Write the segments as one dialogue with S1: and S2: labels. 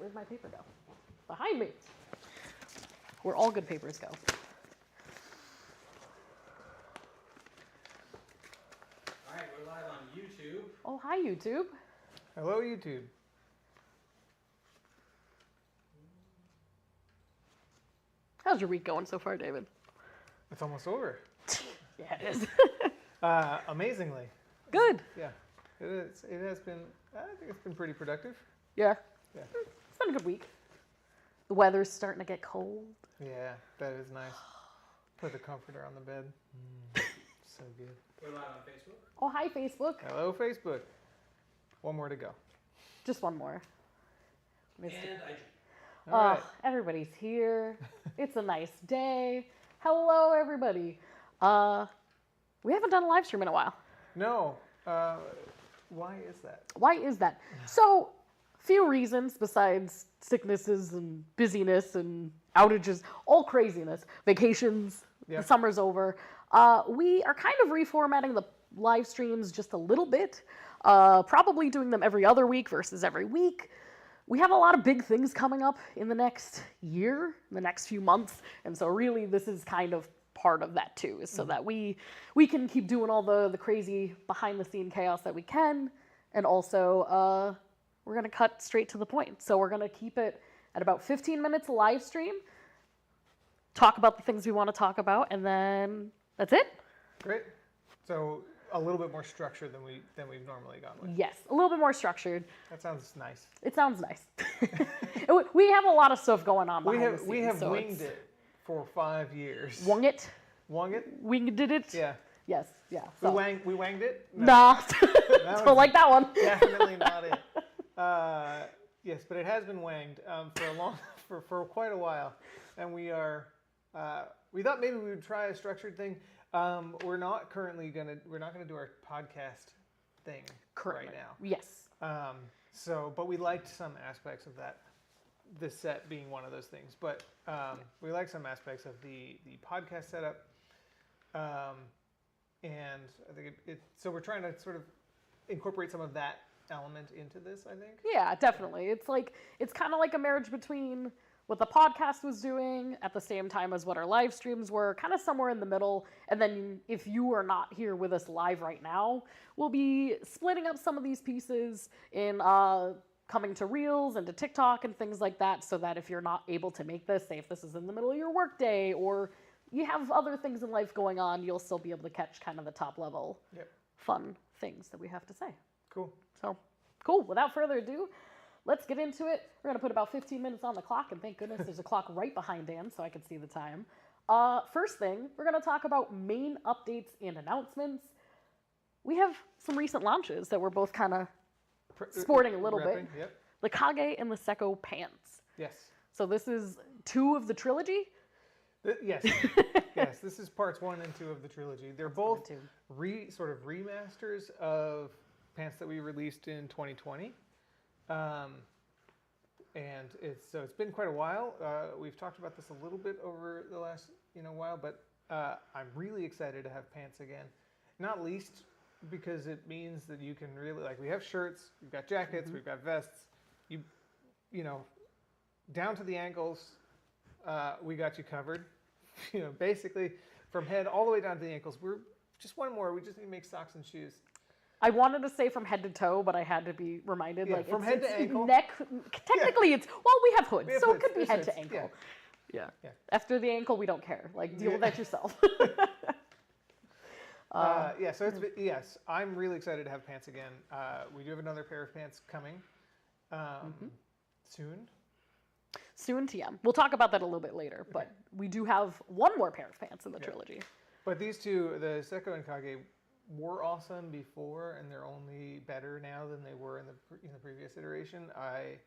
S1: Where'd my paper go? Behind me. Where all good papers go.
S2: All right, we're live on YouTube.
S1: Oh, hi, YouTube.
S3: Hello, YouTube.
S1: How's your week going so far, David?
S3: It's almost over.
S1: Yeah, it is.
S3: Amazingly.
S1: Good.
S3: Yeah. It has been, I think it's been pretty productive.
S1: Yeah.
S3: Yeah.
S1: It's been a good week. The weather's starting to get cold.
S3: Yeah, that is nice. Put the comforter on the bed. So good.
S2: We're live on Facebook.
S1: Oh, hi, Facebook.
S3: Hello, Facebook. One more to go.
S1: Just one more.
S2: And IG.
S3: All right.
S1: Everybody's here. It's a nice day. Hello, everybody. We haven't done a live stream in a while.
S3: No. Why is that?
S1: Why is that? So, few reasons besides sicknesses and busyness and outages, all craziness, vacations,
S3: Yeah.
S1: the summer's over. We are kind of reformatting the live streams just a little bit, probably doing them every other week versus every week. We have a lot of big things coming up in the next year, in the next few months, and so really this is kind of part of that too, is so that we can keep doing all the crazy behind the scene chaos that we can, and also we're gonna cut straight to the point. So we're gonna keep it at about 15 minutes live stream, talk about the things we want to talk about, and then that's it.
S3: Great. So a little bit more structure than we've normally gone with.
S1: Yes, a little bit more structured.
S3: That sounds nice.
S1: It sounds nice. We have a lot of stuff going on behind the scenes.
S3: We have
S1: so
S3: winged it for 5 years.
S1: Wung it.
S3: Wung it?
S1: Winged it.
S3: Yeah.
S1: Yes. Yeah.
S3: We
S1: So.
S3: wanged it? No.
S1: Nah.
S3: was-
S1: Don't like that one.
S3: Definitely not it. Yes, but it has been wanged for quite a while, and we are. We thought maybe we would try a structured thing. We're not gonna do our podcast thing
S1: Currently.
S3: right now.
S1: Yes.
S3: But we liked some aspects of that. The set being one of those things, but we like some aspects of the podcast setup, and I think so we're trying to sort of incorporate some of that element into this, I think.
S1: Yeah, definitely. It's kind of like a marriage between what the podcast was doing at the same time as what our live streams were, kind of somewhere in the middle. And then if you are not here with us live right now, we'll be splitting up some of these pieces in coming to Reels and to TikTok and things like that, so that if you're not able to make this, say if this is in the middle of your workday or you have other things in life going on, you'll still be able to catch kind of the top level fun things that we have to say.
S3: Cool.
S1: So, cool. Without further ado, let's get into it. We're going to put about 15 minutes on the clock, and thank goodness there's a clock right behind Dan so I can see the time. First thing, we're going to talk about main updates and announcements. We have some recent launches that we're both kind of sporting a little bit.
S3: Yep.
S1: The Kage and the Sekko pants.
S3: Yes.
S1: So this is 2 of the trilogy?
S3: Yes. Yes. This is parts 1 and 2 of the trilogy. They're both
S1: two.
S3: sort of remasters of pants that we released in 2020. And it's been quite a while. We've talked about this a little bit over the last while, but I'm really excited to have pants again. Not least because it means that you can really, like, we have shirts, we've got jackets, we've got vests. You know, down to the ankles, we got you covered. Basically from head all the way down to the ankles. We're just one more. We just need to make socks and shoes.
S1: I wanted to say from head to toe, but I had to be reminded.
S3: Yeah,
S1: like
S3: from
S1: it's,
S3: head
S1: it's
S3: to ankle.
S1: Neck. Technically, it's we have hoods,
S3: We have
S1: so
S3: hoods.
S1: it could be
S3: There's
S1: head
S3: hoods.
S1: to ankle.
S3: Yeah.
S1: Yeah. After the ankle, we don't care. Like deal with that yourself.
S3: So yes, I'm really excited to have pants again. We do have another pair of pants coming soon.
S1: Soon TM. We'll talk about that a little bit later, but we do have one more pair of pants in the trilogy.
S3: But these two, the Sekko and Kage, were awesome before, and they're only better now than they were in the previous iteration. I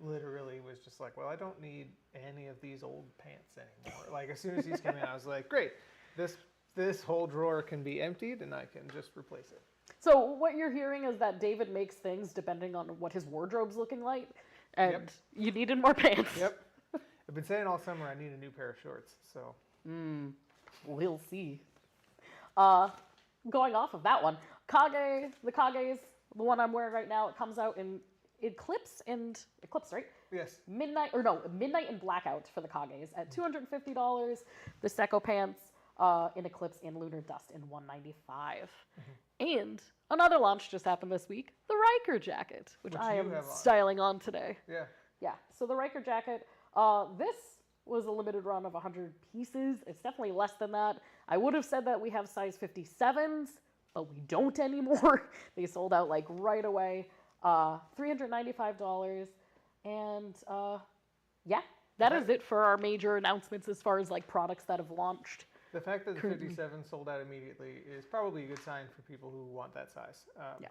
S3: literally was just like, well, I don't need any of these old pants anymore. Like, as soon as these came in, I was like, great, this whole drawer can be emptied, and I can just replace it.
S1: So what you're hearing is that David makes things depending on what his wardrobe's looking like, and you needed more pants.
S3: Yep. I've been saying all summer I need a new pair of shorts, so.
S1: We'll see. Going off of that one, the Kage's the one I'm wearing right now. It comes out in Eclipse, right?
S3: Yes.
S1: Midnight and Blackout for the Kages at $250. The Sekko pants in Eclipse and Lunar Dust in $195. And another launch just happened this week, the Riker jacket, which I
S3: you
S1: am
S3: have on.
S1: styling on today.
S3: Yeah.
S1: Yeah, so the Riker jacket, this was a limited run of 100 pieces. It's definitely less than that. I would have said that we have size 57s, but we don't anymore. They sold out like right away. $395. And yeah, that is it for our major announcements as far as like products that have launched.
S3: The fact that the 57 sold out immediately is probably a good sign for people who want that size.
S1: Yeah.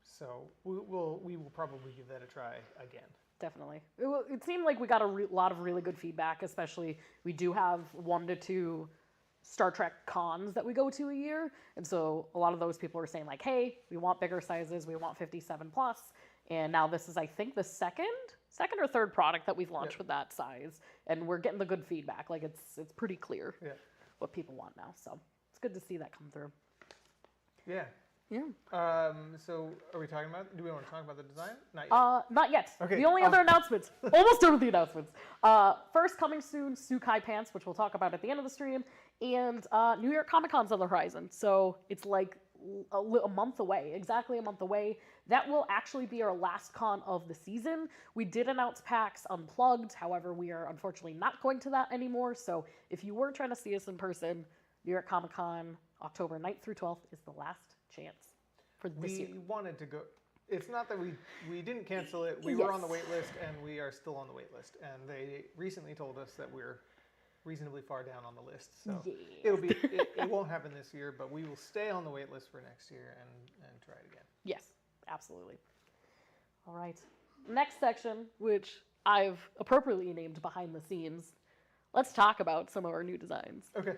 S3: So we will probably give that a try again.
S1: Definitely. It seemed like we got a lot of really good feedback, especially we do have 1 to 2 Star Trek cons that we go to a year. And so a lot of those people are saying like, hey, we want bigger sizes. We want 57 plus. And now this is, I think, the second or third product that we've launched with that size. And we're getting the good feedback. Like it's pretty clear what people want now. So it's good to see that come through.
S3: Yeah.
S1: Yeah.
S3: So are we talking about, do we want to talk about the design? Not yet.
S1: Not yet.
S3: Okay.
S1: The only other announcements, almost done with the announcements. First coming soon, Sukai pants, which we'll talk about at the end of the stream, and New York Comic Con's on the horizon. So it's like a month away, exactly a month away. That will actually be our last con of the season. We did announce PAX Unplugged. However, we are unfortunately not going to that anymore. So if you were trying to see us in person, New York Comic Con, October 9th through 12th is the last chance for this year.
S3: We wanted to go. It's not that we didn't cancel it. We were on the wait list, and we are still on the wait list. And they recently told us that we're reasonably far down on the list. So it won't happen this year, but we will stay on the wait list for next year and try it again.
S1: Yes, absolutely. All right. Next section, which I've appropriately named Behind the Scenes. Let's talk about some of our new designs.
S3: Okay.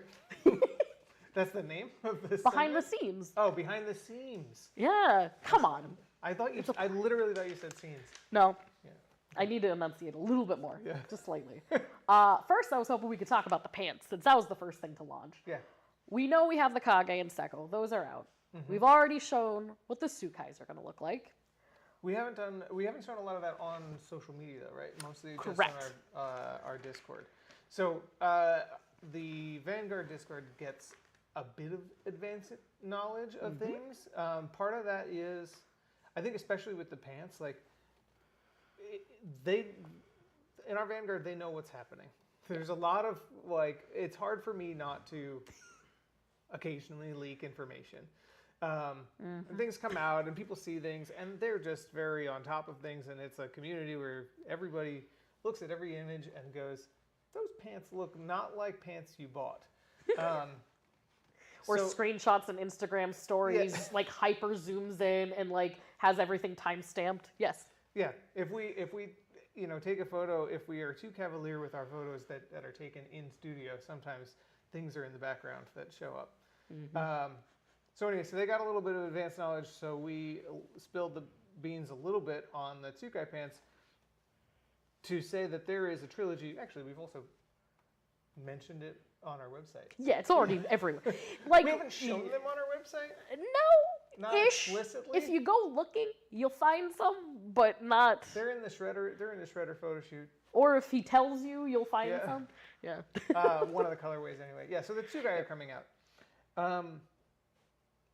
S3: That's the name of this.
S1: Behind the Seams.
S3: Oh, behind the seams.
S1: Yeah, come on.
S3: I literally thought you said scenes.
S1: No,
S3: Yeah.
S1: I need to enunciate a little bit more,
S3: Yeah.
S1: just slightly. First, I was hoping we could talk about the pants, since that was the first thing to launch.
S3: Yeah.
S1: We know we have the Kage and Sekko. Those are out. We've already shown what the Sukais are going to look like.
S3: We haven't shown a lot of that on social media though, right? Mostly just
S1: Correct.
S3: on our Discord. So the Vanguard Discord gets a bit of advanced knowledge of things. Part of that is, I think, especially with the pants, like they in our Vanguard they know what's happening. There's a lot of like it's hard for me not to occasionally leak information. Things come out and people see things and they're just very on top of things, and it's a community where everybody looks at every image and goes, those pants look not like pants you bought.
S1: Or
S3: So-
S1: screenshots and Instagram stories, like hyper zooms in and like has everything time stamped. Yes.
S3: Yeah, if we take a photo, if we are too cavalier with our photos that are taken in studio, sometimes things are in the background that show up. So anyway, so they got a little bit of advanced knowledge, so we spilled the beans a little bit on the Tsukai pants to say that there is a trilogy. Actually, we've also mentioned it on our website.
S1: Yeah, it's already everywhere. Like
S3: We haven't shown them on our website?
S1: No,
S3: Not
S1: ish.
S3: explicitly?
S1: If you go looking, you'll find some, but not.
S3: They're in the Shredder photo shoot.
S1: Or if he tells you, you'll find
S3: Yeah.
S1: some. Yeah.
S3: One of the colorways anyway. Yeah, so the Tsukai are coming out.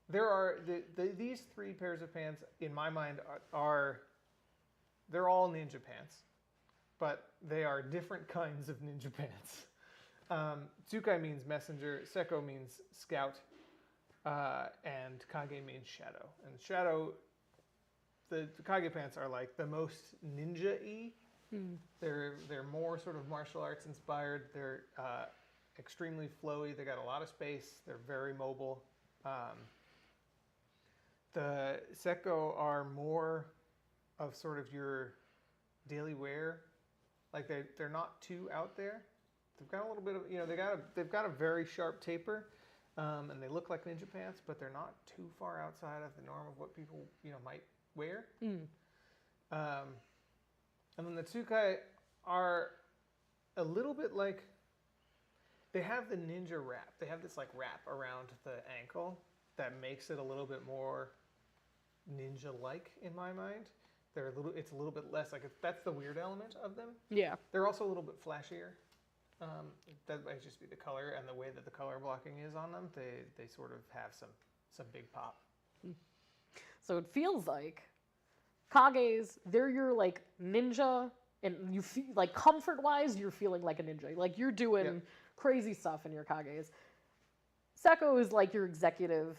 S3: There are these three pairs of pants in my mind are they're all ninja pants, but they are different kinds of ninja pants. Tsukai means messenger, Sekko means scout, and Kage means shadow. And shadow, the Kage pants are like the most ninja-y. They're more sort of martial arts inspired. They're extremely flowy. They got a lot of space. They're very mobile. The Sekko are more of sort of your daily wear. Like they're not too out there. They've got a little bit of they've got a very sharp taper, and they look like ninja pants, but they're not too far outside of the norm of what people might wear. And then the Tsukai are a little bit like they have the ninja wrap. They have this like wrap around the ankle that makes it a little bit more ninja-like in my mind. They're it's a little bit less like that's the weird element of them.
S1: Yeah.
S3: They're also a little bit flashier. That might just be the color and the way that the color blocking is on them. They sort of have some big pop.
S1: So it feels like Kages, they're your like ninja, and you feel like comfort wise, you're feeling like a ninja. Like you're doing
S3: Yep.
S1: crazy stuff in your Kages. Sekko is like your executive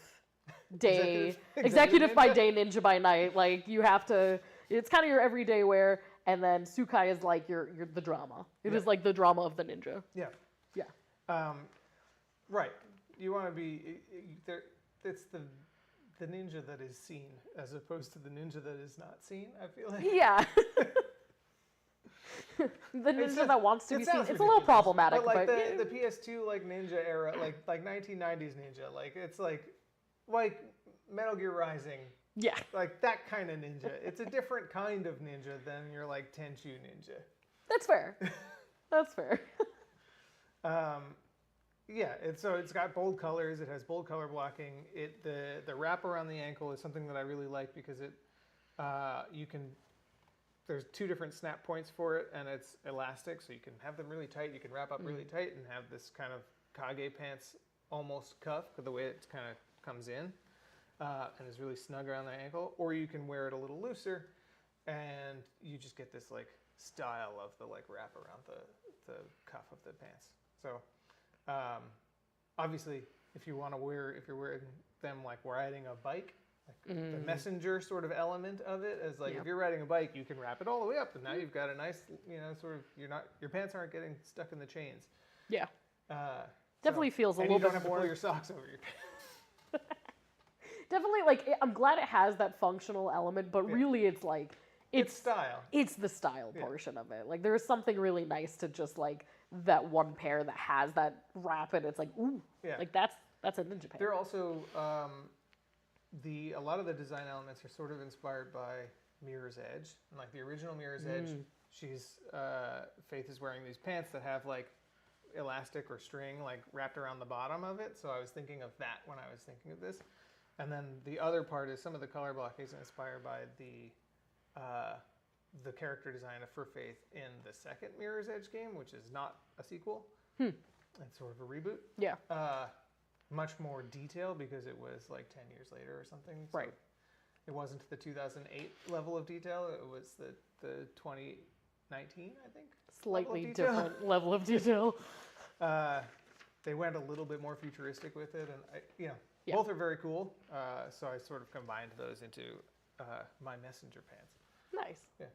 S1: day, executive by
S3: ninja.
S1: day, ninja by night. Like you have to. It's kind of your everyday wear, and then Sukai is like your the drama. It is
S3: Yeah.
S1: like the drama of the ninja.
S3: Yeah.
S1: Yeah.
S3: Right. You want to be there. It's the ninja that is seen as opposed to the ninja that is not seen. I feel like.
S1: Yeah. The ninja
S3: just-
S1: that wants to
S3: it
S1: be seen.
S3: sounds
S1: It's a little
S3: ridiculous,
S1: problematic,
S3: but like
S1: but
S3: the PS2 like ninja era, like 1990s ninja, like it's like Metal Gear Rising,
S1: yeah.
S3: like that kind of ninja. It's a different kind of ninja than your like Tenchu ninja.
S1: That's fair. That's fair.
S3: Yeah, it's got bold colors. It has bold color blocking. The wrap around the ankle is something that I really like because you can. There's two different snap points for it, and it's elastic, so you can have them really tight. You can wrap up really tight and have this kind of Kage pants almost cuff, but the way it kind of comes in and is really snug around the ankle. Or you can wear it a little looser, and you just get this like style of the like wrap around the cuff of the pants. So obviously, if you're wearing them like riding a bike. Like the messenger sort of element of it is like
S1: Yep.
S3: if you're riding a bike, you can wrap it all the way up, and now you've got a nice, sort of your pants aren't getting stuck in the chains.
S1: Yeah.
S3: So-
S1: Definitely feels a
S3: and
S1: little
S3: you don't
S1: bit
S3: have to
S1: more.
S3: pull your socks over your pants.
S1: Definitely, like I'm glad it has that functional element, but
S3: Yeah.
S1: really, it's like
S3: It's style.
S1: it's the style
S3: Yeah.
S1: portion of it. Like there's something really nice to just like that one pair that has that wrap, and it's like ooh,
S3: Yeah.
S1: like that's a ninja pair.
S3: They're also a lot of the design elements are sort of inspired by Mirror's Edge, and like the original Mirror's Edge, Faith is wearing these pants that have like elastic or string like wrapped around the bottom of it. So I was thinking of that when I was thinking of this. And then the other part is some of the color blocking is inspired by the character design for Faith in the second Mirror's Edge game, which is not a sequel. It's sort of a reboot.
S1: Yeah.
S3: Much more detail because it was like 10 years later or something. So
S1: Right.
S3: It wasn't the 2008 level of detail. It was the 2019, I think.
S1: Slightly
S3: detail.
S1: different level of detail.
S3: They went a little bit more futuristic with it, and
S1: Yeah.
S3: both are very cool. So I sort of combined those into my messenger pants.
S1: Nice.
S3: Yeah.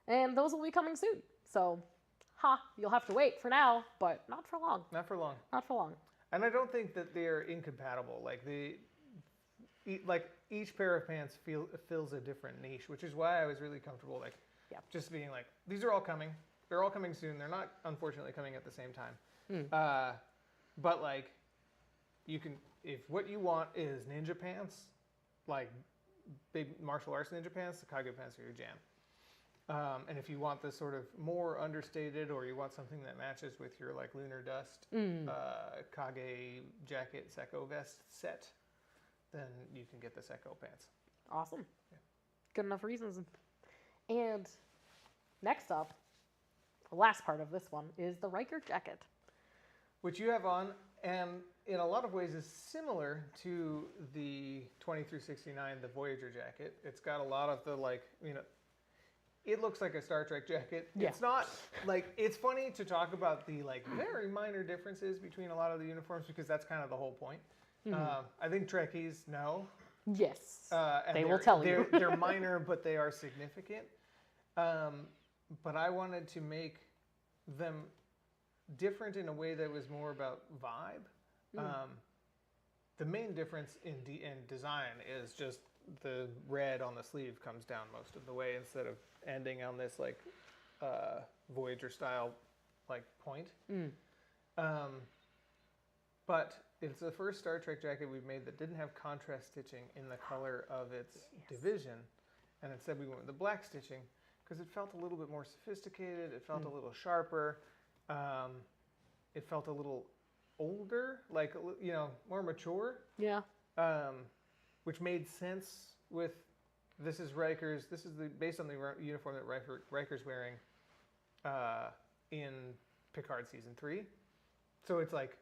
S1: And those will be coming soon. So, you'll have to wait for now, but not for long.
S3: Not for long.
S1: Not for long.
S3: And I don't think that they're incompatible. Like each pair of pants fills a different niche, which is why I was really comfortable. Like,
S1: Yeah.
S3: just being like, these are all coming. They're all coming soon. They're not unfortunately coming at the same time. But like, you can if what you want is ninja pants, like big martial arts ninja pants, the Kage pants are your jam. And if you want this sort of more understated, or you want something that matches with your like Lunar Dust Kage jacket Sekko vest set, then you can get the Sekko pants.
S1: Awesome. Good enough reasons. And next up, the last part of this one is the Riker jacket.
S3: Which you have on, and in a lot of ways is similar to the 2369, the Voyager jacket. It's got a lot of the like, it looks like a Star Trek jacket.
S1: Yeah.
S3: It's not like, it's funny to talk about the like very minor differences between a lot of the uniforms because that's kind of the whole point. I think Trekkies know.
S1: Yes.
S3: And
S1: They will tell you.
S3: They're minor, but they are significant. But I wanted to make them different in a way that was more about vibe. The main difference in design is just the red on the sleeve comes down most of the way instead of ending on this like Voyager style like point. But it's the first Star Trek jacket we've made that didn't have contrast stitching in the color of its division, and instead we went with the black stitching because it felt a little bit more sophisticated. It felt a little sharper. It felt a little older, like more mature.
S1: Yeah.
S3: Which made sense with this is Riker's. This is based on the uniform that Riker's wearing in Picard season 3. So it's like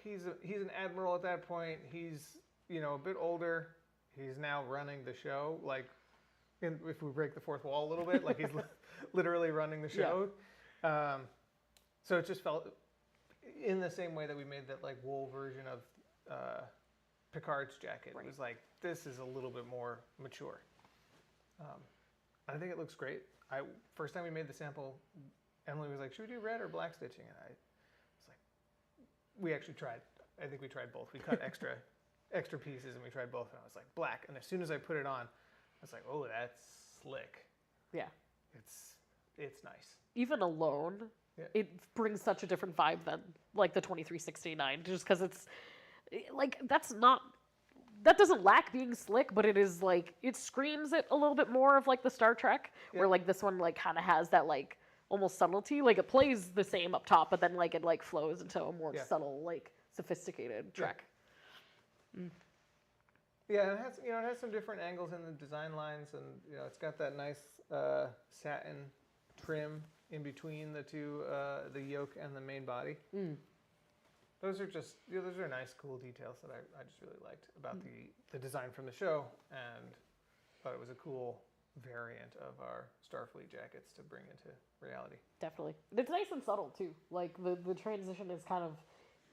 S3: he's an admiral at that point. He's a bit older. He's now running the show. Like, if we break the fourth wall a little bit, like he's literally running the show. Yeah. So it just felt in the same way that we made that like wool version of Picard's jacket. Right. It was like, this is a little bit more mature. I think it looks great. First time we made the sample, Emily was like, should we do red or black stitching? And I was like, we actually tried. I think we tried both. We cut extra pieces and we tried both. And I was like, black. And as soon as I put it on, I was like, oh, that's slick.
S1: Yeah.
S3: It's nice.
S1: Even alone, it brings such a different vibe than like the 2369, just because it's like that doesn't lack being slick, but it is like, it screams it a little bit more of like the Star Trek, where like this one like kind of has that like almost subtlety. Like it plays the same up top, but then like it like flows into a more subtle, like sophisticated Trek.
S3: Mm. Yeah, it has some different angles in the design lines, and it's got that nice satin trim in between the two, the yoke and the main body. Mm. Those are just those are nice, cool details that I just really liked about the design from the show, and thought it was a cool variant of our Starfleet jackets to bring into reality.
S1: Definitely, it's nice and subtle too. Like the transition is kind of.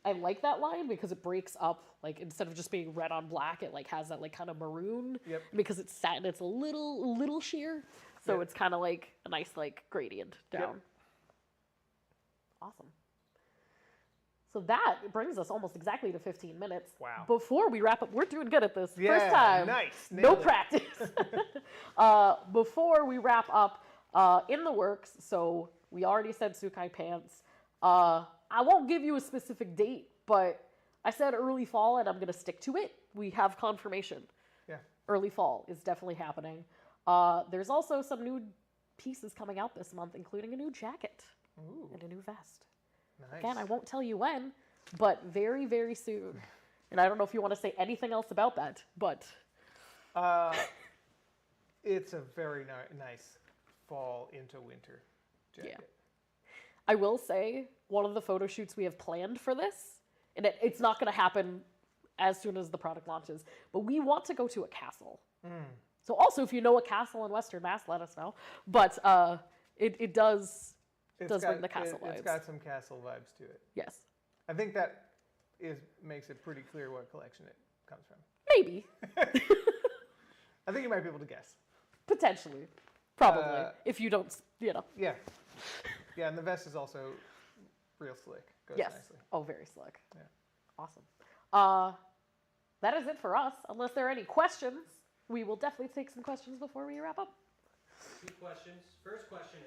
S1: I like that line because it breaks up, like instead of just being red on black, it like has that like kind of maroon. Yep. Because it's satin, it's a little sheer, so it's kind of like a nice like gradient down. Yep. Awesome. So that brings us almost exactly to 15 minutes.
S3: Wow.
S1: Before we wrap up, we're doing good at this.
S3: Yeah,
S1: first time.
S3: Nice.
S1: No practice. Before we wrap up, in the works. So we already said Sukai pants. I won't give you a specific date, but I said early fall, and I'm going to stick to it. We have confirmation.
S3: Yeah.
S1: Early fall is definitely happening. There's also some new pieces coming out this month, including a new jacket.
S3: Ooh. And
S1: a new vest.
S3: Nice.
S1: Again, I won't tell you when, but very, very soon. And I don't know if you want to say anything else about that, but...
S3: It's a very nice fall into winter jacket.
S1: Yeah. I will say, one of the photo shoots we have planned for this, and it's not going to happen as soon as the product launches, but we want to go to a castle. Mm. So also, if you know a castle in Western Mass, let us know. But it does bring the castle vibes.
S3: It's got some castle vibes to it.
S1: Yes.
S3: I think that makes it pretty clear what collection it comes from.
S1: Maybe.
S3: I think you might be able to guess.
S1: Potentially. Probably. If you don't,
S3: Yeah. Yeah, and the vest is also real slick. Goes nicely.
S1: Oh, very slick.
S3: Yeah.
S1: Awesome. That is it for us. Unless there are any questions, we will definitely take some questions before we wrap up.
S2: 2 questions. First question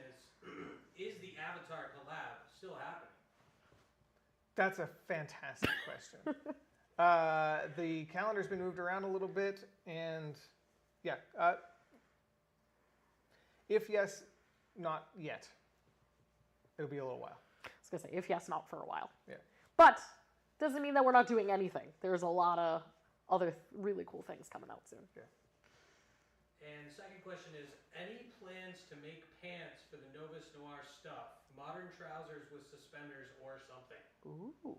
S2: is the Avatar collab still happening?
S3: That's a fantastic question. The calendar's been moved around a little bit, and yeah. If yes, not yet. It'll be a little while.
S1: I was going to say, if yes, not for a while.
S3: Yeah.
S1: But doesn't mean that we're not doing anything. There's a lot of other really cool things coming out soon.
S3: Yeah.
S2: And second question is, any plans to make pants for the Novus Noir stuff? Modern trousers with suspenders or something?
S1: Ooh.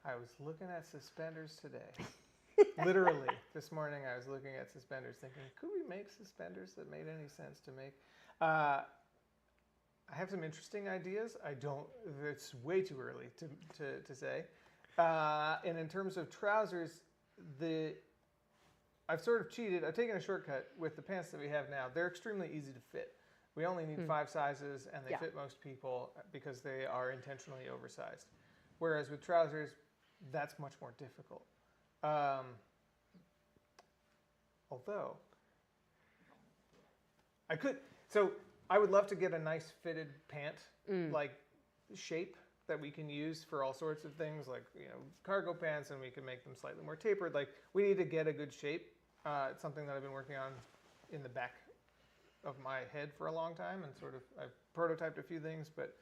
S3: I was looking at suspenders today. Literally, this morning I was looking at suspenders thinking, could we make suspenders that made any sense to make? I have some interesting ideas. It's way too early to say. And in terms of trousers, I've sort of cheated. I've taken a shortcut with the pants that we have now. They're extremely easy to fit. We only need 5 sizes, and they fit most people because they are intentionally oversized. Whereas with trousers, that's much more difficult. Although, I would love to get a nice fitted pant, like shape that we can use for all sorts of things, like cargo pants, and we can make them slightly more tapered. Like we need to get a good shape. It's something that I've been working on in the back of my head for a long time, and sort of I've prototyped a few things, but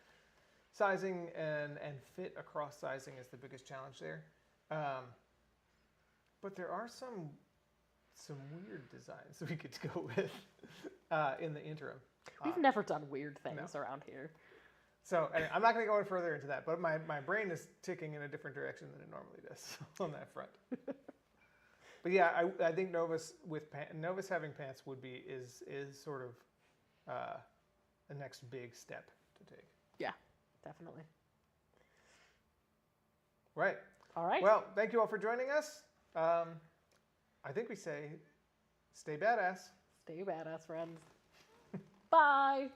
S3: sizing and fit across sizing is the biggest challenge there. But there are some some weird designs we could go with in the interim.
S1: We've never done weird things around here.
S3: So anyway, I'm not going to go any further into that, but my brain is ticking in a different direction than it normally does on that front. But yeah, I think Novus Novus having pants is sort of the next big step to take.
S1: Yeah, definitely.
S3: Right.
S1: All right.
S3: Well, thank you all for joining us. I think we say, stay badass.
S1: Stay badass, friends. Bye.